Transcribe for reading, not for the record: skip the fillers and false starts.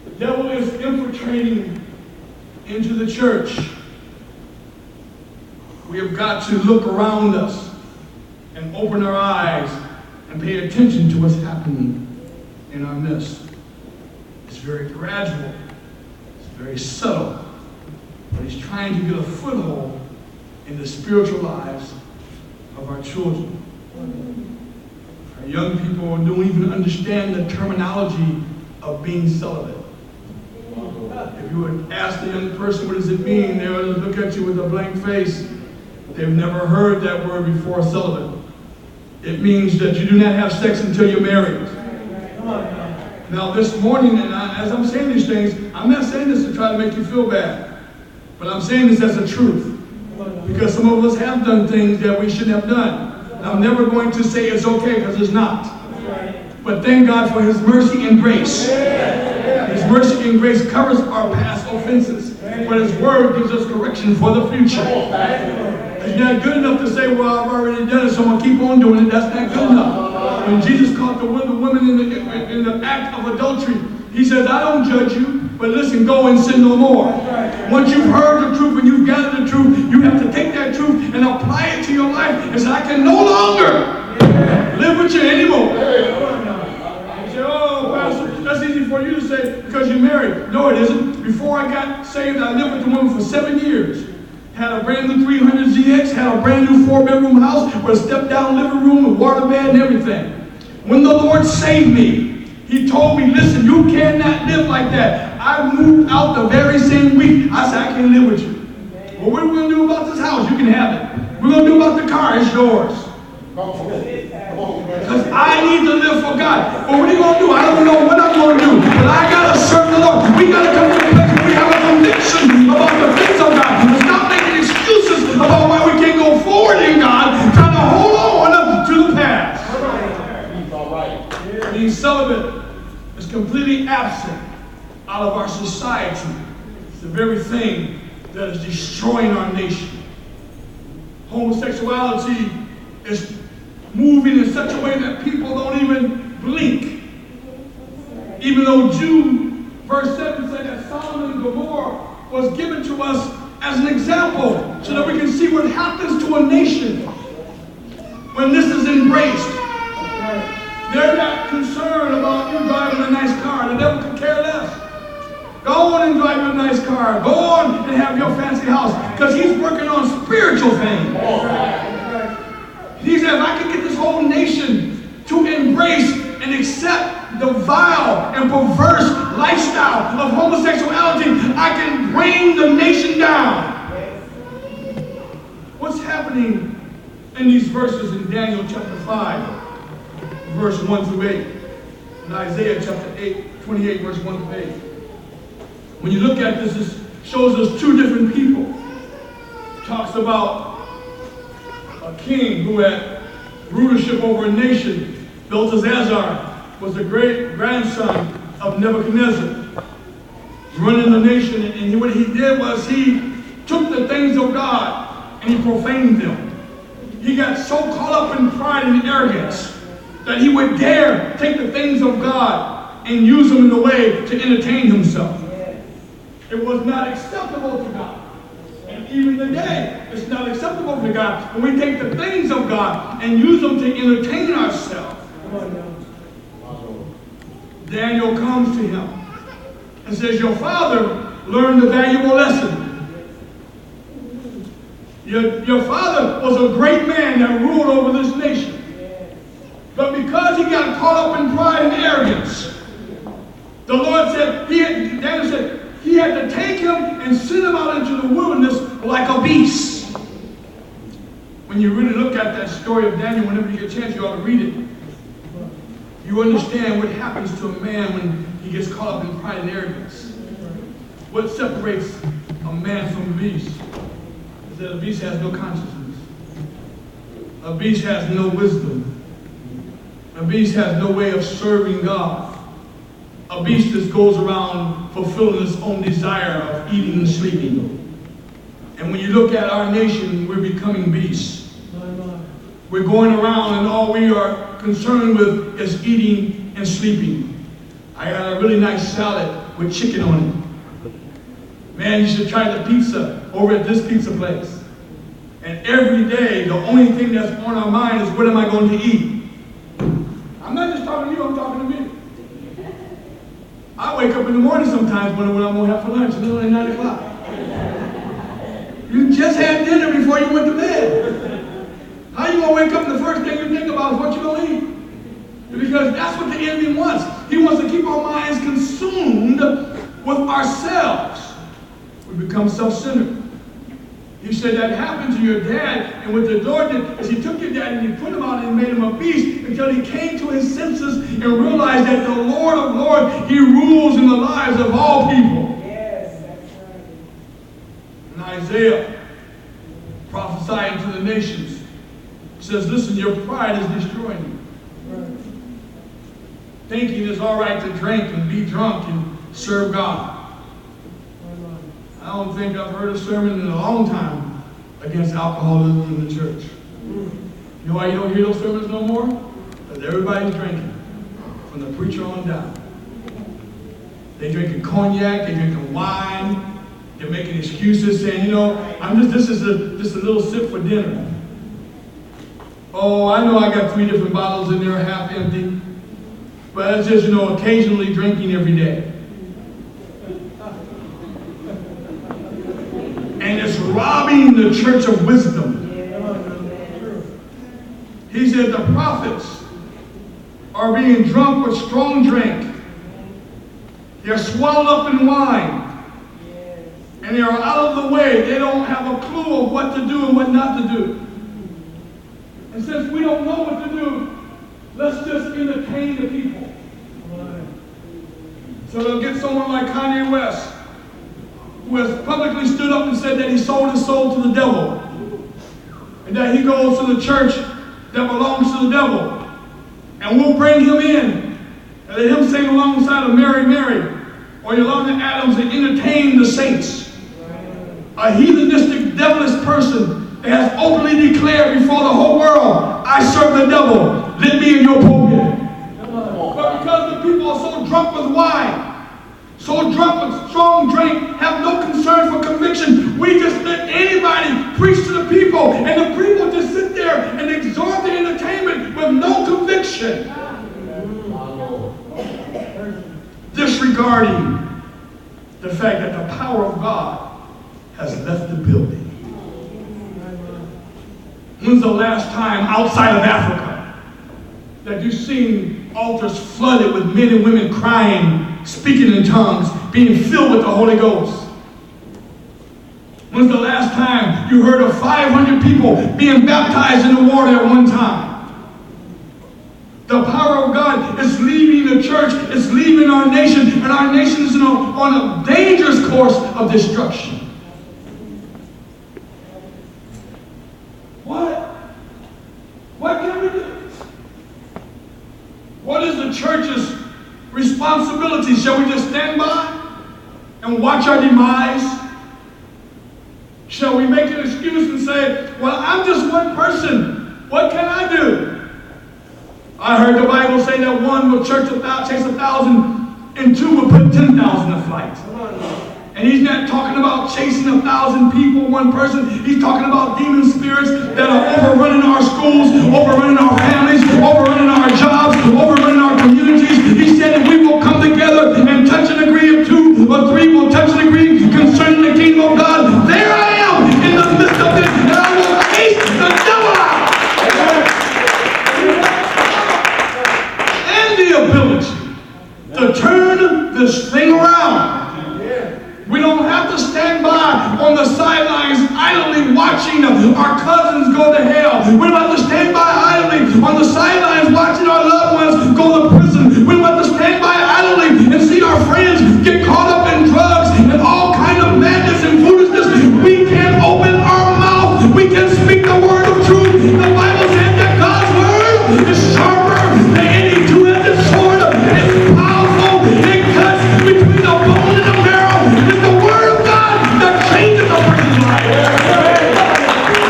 The devil is infiltrating into the church. We have got to look around us and open our eyes and pay attention to what's happening in our midst. It's very gradual. It's very subtle. But he's trying to get a foothold in the spiritual lives of our children. Our young people don't even understand the terminology of being celibate. If you would ask the young person, what does it mean? They would look at you with a blank face. They've never heard that word before, celibate. It means that you do not have sex until you're married. Now this morning, and as I'm saying these things, I'm not saying this to try to make you feel bad, but I'm saying this as the truth. Because some of us have done things that we shouldn't have done. And I'm never going to say it's okay, because it's not. But thank God for His mercy and grace. His mercy and grace covers our past offenses. But His Word gives us correction for the future. It's not good enough to say, well, I've already done it, so I'm going to keep on doing it. That's not good enough. When Jesus caught the women in the act of adultery, He says, I don't judge you, but listen, go and sin no more. Once you've heard the truth and you've gathered the truth, you have to take that truth and apply it to your life and say, I can no longer live with you anymore. You say, oh, Pastor, that's easy for you to say because you're married. No, it isn't. Before I got saved, I lived with a woman for 7 years. Had a brand new 300 ZX, had a brand new 4-bedroom house with a step-down living room and water bed and everything. When the Lord saved me, He told me, listen, you cannot live like that. I moved out the very same week. I said, I can't live with you. Well, what are we going to do about this house? You can have it. We're going to do about the car. It's yours. Because I need to live for God. Well, what are you going to do? I don't know what I'm going to do. But I got to serve the Lord. We got to come to a place where we have a conviction about the things of God. And stop making excuses about why we can't go forward in God, trying to hold on to the past. Being celibate is completely absent out of our society. It's the very thing that is destroying our nation. Homosexuality is moving in such a way that people don't even blink. Even though Jude, verse 7 said that Solomon and Gomorrah was given to us as an example so that we can see what happens to a nation when this is embraced. They're not concerned about you driving a nice car. The devil could care less. Go on and drive your nice car. Go on and have your fancy house. Because he's working on spiritual things. He said, if I can get this whole nation to embrace and accept the vile and perverse lifestyle of homosexuality, I can bring the nation down. What's happening in these verses in Daniel chapter 5? Verse 1 through 8. In Isaiah chapter 28, verse 1 through 8. When you look at this, it shows us two different people. It talks about a king who had rulership over a nation. Belteshazzar was the great grandson of Nebuchadnezzar, running the nation. And what he did was he took the things of God and he profaned them. He got so caught up in pride and arrogance that he would dare take the things of God and use them in a way to entertain himself. It was not acceptable to God. And even today, it's not acceptable to God when we take the things of God and use them to entertain ourselves. Daniel comes to him and says, your father learned a valuable lesson. Your father was a great man that ruled over this nation. But because he got caught up in pride and arrogance, the Lord said, Daniel said, he had to take him and send him out into the wilderness like a beast. When you really look at that story of Daniel, whenever you get a chance, you ought to read it. You understand what happens to a man when he gets caught up in pride and arrogance. What separates a man from a beast is that a beast has no consciousness. A beast has no wisdom. A beast has no way of serving God. A beast just goes around fulfilling its own desire of eating and sleeping. And when you look at our nation, we're becoming beasts. We're going around and all we are concerned with is eating and sleeping. I got a really nice salad with chicken on it. Man, you should try the pizza over at this pizza place. And every day, the only thing that's on our mind is, what am I going to eat? I'm not just talking to you, I'm talking to me. I wake up in the morning sometimes when I'm going to have for lunch, and it's only 9 o'clock. You just had dinner before you went to bed. How you going to wake up and the first thing you think about is what you're going to eat? Because that's what the enemy wants. He wants to keep our minds consumed with ourselves. We become self-centered. You said that happened to your dad, and what the Lord did is he took your dad and he put him out and made him a beast until he came to his senses and realized that the Lord of Lords, he rules in the lives of all people. Yes, that's right. And Isaiah, prophesying to the nations, says, listen, your pride is destroying you. Right. Thinking it's all right to drink and be drunk and serve God. I don't think I've heard a sermon in a long time against alcoholism in the church. You know why you don't hear those sermons no more? Because everybody's drinking, from the preacher on down. They're drinking cognac, they're drinking wine, they're making excuses saying, you know, this is a little sip for dinner. Oh, I know I got 3 different bottles in there, half empty. But it's just, you know, occasionally drinking every day. And it's robbing the church of wisdom. He said the prophets are being drunk with strong drink. They're swallowed up in wine. And they are out of the way. They don't have a clue of what to do and what not to do. And since we don't know what to do, let's just entertain the people. So they'll get someone like Kanye West, who has publicly stood up and said that he sold his soul to the devil. And that he goes to the church that belongs to the devil. And we'll bring him in and let him sing alongside of Mary, Mary, or Yolanda Adams and entertain the saints. A heathenistic, devilish person that has openly declared before the whole world, I serve the devil, let me in your pulpit. But because the people are so drunk with wine, so drunk with strong drink, have no concern for conviction, we just let anybody preach to the people, and the people just sit there and absorb the entertainment with no conviction. Disregarding the fact that the power of God has left the building. When's the last time outside of Africa that you've seen altars flooded with men and women crying, speaking in tongues, being filled with the Holy Ghost? When's the last time you heard of 500 people being baptized in the water at one time? The power of God is leaving the church, it's leaving our nation, and our nation is on a dangerous course of destruction. What can we do? What is the church's responsibility? Shall we just stand by and watch our demise? Shall we make an excuse and say, well, I'm just one person. What can I do? I heard the Bible say that one will chase 1,000 and 2 will put 10,000 to flight. And he's not talking about chasing 1,000 people, one person. He's talking about demon spirits that are overrunning our schools, overrunning our families, overrunning our jobs, overrunning our communities. He said if we will come together and touch and agree, if 2 or 3 will touch and agree concerning the kingdom of God, there I am in the midst of it, and I will chase the devil out. And the ability to turn this thing around. We don't have to stand by on the sidelines idly watching our cousins go to hell. We don't have to stand by idly on the sidelines watching our loved